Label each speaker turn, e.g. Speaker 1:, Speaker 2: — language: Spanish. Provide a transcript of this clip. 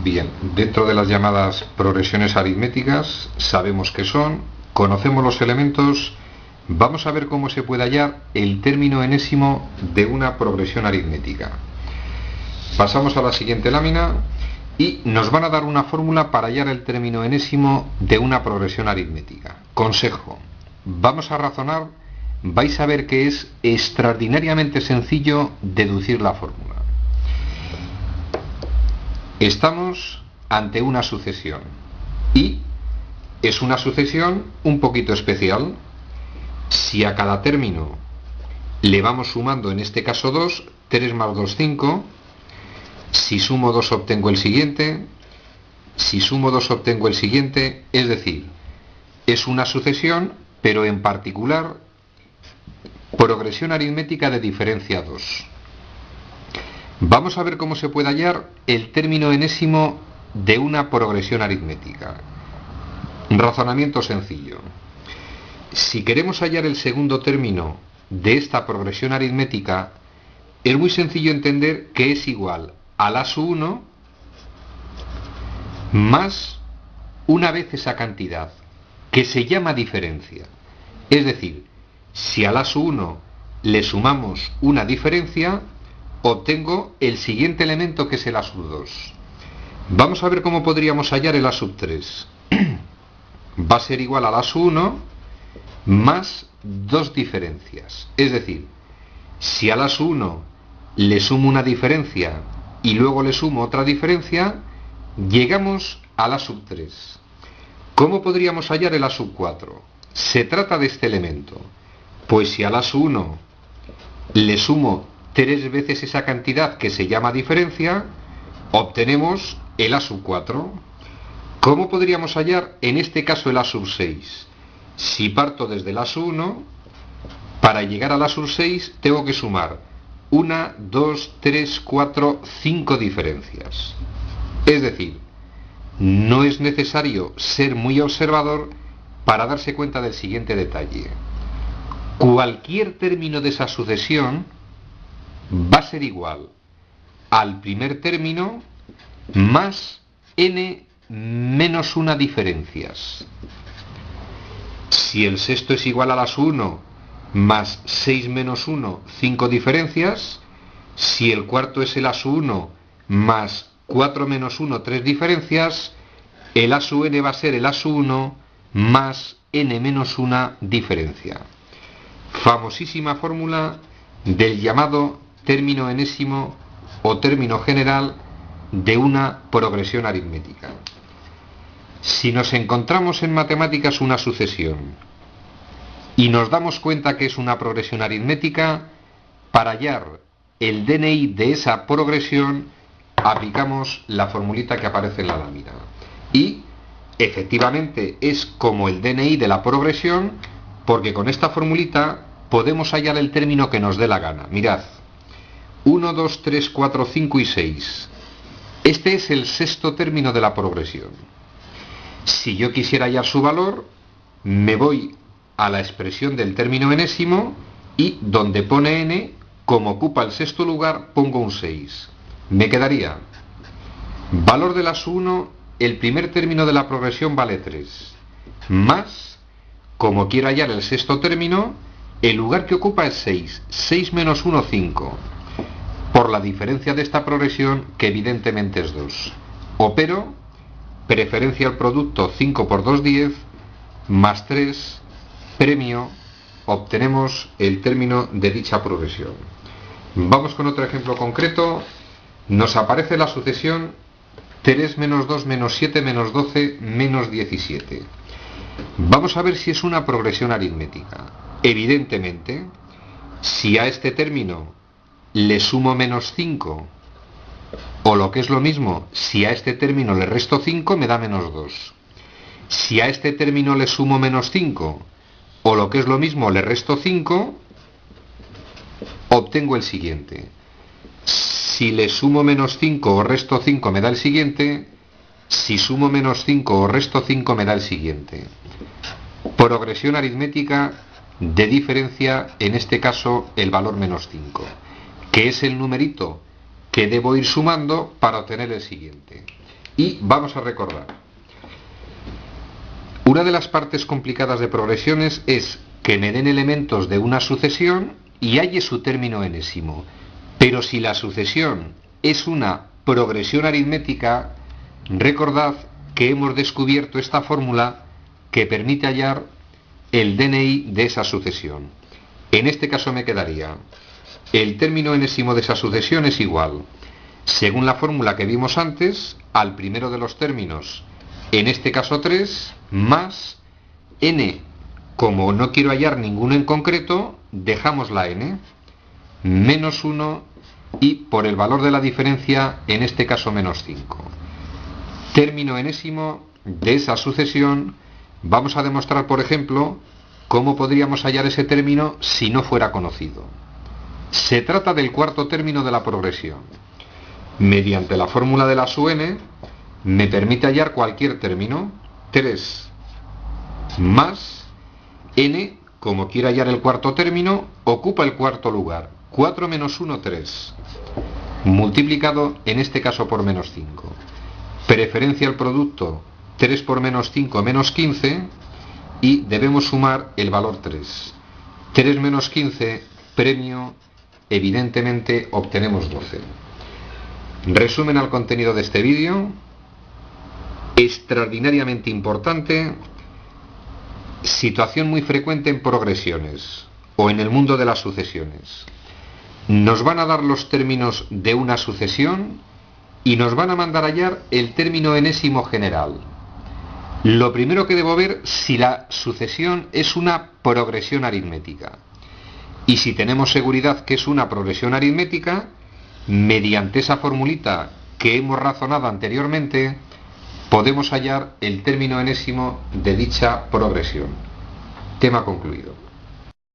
Speaker 1: Bien, dentro de las llamadas progresiones aritméticas, sabemos qué son, conocemos los elementos, vamos a ver cómo se puede hallar el término enésimo de una progresión aritmética. Pasamos a la siguiente lámina y nos van a dar una fórmula para hallar el término enésimo de una progresión aritmética. Consejo, vamos a razonar, vais a ver que es extraordinariamente sencillo deducir la fórmula. Estamos ante una sucesión y es una sucesión un poquito especial. Si a cada término le vamos sumando, en este caso 2, 3 más 2, 5. Si sumo 2 obtengo el siguiente. Si sumo 2 obtengo el siguiente. Es decir, es una sucesión, pero en particular progresión aritmética de diferencia 2. Vamos a ver cómo se puede hallar el término enésimo de una progresión aritmética. Razonamiento sencillo. Si queremos hallar el segundo término de esta progresión aritmética, es muy sencillo entender que es igual a la sub 1 más una vez esa cantidad, que se llama diferencia. Es decir, si a la sub 1 le sumamos una diferencia, obtengo el siguiente elemento, que es el a sub 2. Vamos a ver cómo podríamos hallar el a sub 3. Va a ser igual a la sub 1 más dos diferencias. Es decir, si a la sub 1 le sumo una diferencia y luego le sumo otra diferencia, llegamos a la sub 3. ¿Cómo podríamos hallar el a sub 4? Se trata de este elemento. Pues si a la sub 1 le sumo 3 veces esa cantidad, que se llama diferencia, obtenemos el a sub 4. ¿Cómo podríamos hallar en este caso el a sub 6? Si parto desde el a sub 1, para llegar al a sub 6 tengo que sumar 1, 2, 3, 4, 5 diferencias. Es decir, no es necesario ser muy observador para darse cuenta del siguiente detalle. Cualquier término de esa sucesión va a ser igual al primer término más n menos una diferencias. Si el sexto es igual a la sub 1 más 6 menos 1, 5 diferencias. Si el cuarto es el a sub 1 más 4 menos 1, 3 diferencias. El a sub n va a ser el a sub 1 más n menos una diferencia. Famosísima fórmula del llamado término enésimo o término general de una progresión aritmética. Si nos encontramos en matemáticas una sucesión y nos damos cuenta que es una progresión aritmética, para hallar el DNI de esa progresión aplicamos la formulita que aparece en la lámina. Y efectivamente es como el DNI de la progresión, porque con esta formulita podemos hallar el término que nos dé la gana. Mirad, 1, 2, 3, 4, 5 y 6. Este es el sexto término de la progresión. Si yo quisiera hallar su valor, me voy a la expresión del término enésimo y donde pone n, como ocupa el sexto lugar, pongo un 6. Me quedaría valor de la sub 1, el primer término de la progresión vale 3, más, como quiero hallar el sexto término, el lugar que ocupa es 6, 6 menos 1, 5, por la diferencia de esta progresión, que evidentemente es 2. Opero preferencia al producto, 5 por 2, 10, más 3, premio, obtenemos el término de dicha progresión. Vamos con otro ejemplo concreto. Nos aparece la sucesión 3 menos 2 menos 7 menos 12 menos 17. Vamos a ver si es una progresión aritmética. Evidentemente, si a este término le sumo menos 5, o lo que es lo mismo, si a este término le resto 5, me da menos 2. Si a este término le sumo menos 5, o lo que es lo mismo, le resto 5, obtengo el siguiente. Si le sumo menos 5 o resto 5 me da el siguiente. Si sumo menos 5 o resto 5 me da el siguiente. Progresión aritmética de diferencia, en este caso el valor menos 5, que es el numerito que debo ir sumando para obtener el siguiente. Y vamos a recordar. Una de las partes complicadas de progresiones es que me den elementos de una sucesión y halle su término enésimo. Pero si la sucesión es una progresión aritmética, recordad que hemos descubierto esta fórmula que permite hallar el DNI de esa sucesión. En este caso me quedaría: el término enésimo de esa sucesión es igual, según la fórmula que vimos antes, al primero de los términos, en este caso 3, más n. Como no quiero hallar ninguno en concreto, dejamos la n, menos 1, y por el valor de la diferencia, en este caso menos 5. Término enésimo de esa sucesión. Vamos a demostrar, por ejemplo, cómo podríamos hallar ese término si no fuera conocido. Se trata del cuarto término de la progresión. Mediante la fórmula de la sub n, me permite hallar cualquier término. 3 más n, como quiero hallar el cuarto término, ocupa el cuarto lugar. 4 menos 1, 3. Multiplicado, en este caso, por menos 5. Preferencia al producto, 3 por menos 5, menos 15. Y debemos sumar el valor 3. 3 menos 15, premio, evidentemente obtenemos 12. Resumen al contenido de este vídeo. Extraordinariamente importante. Situación muy frecuente en progresiones o en el mundo de las sucesiones. Nos van a dar los términos de una sucesión y nos van a mandar a hallar el término enésimo general. Lo primero que debo ver si la sucesión es una progresión aritmética. Y si tenemos seguridad que es una progresión aritmética, mediante esa formulita que hemos razonado anteriormente, podemos hallar el término enésimo de dicha progresión. Tema concluido.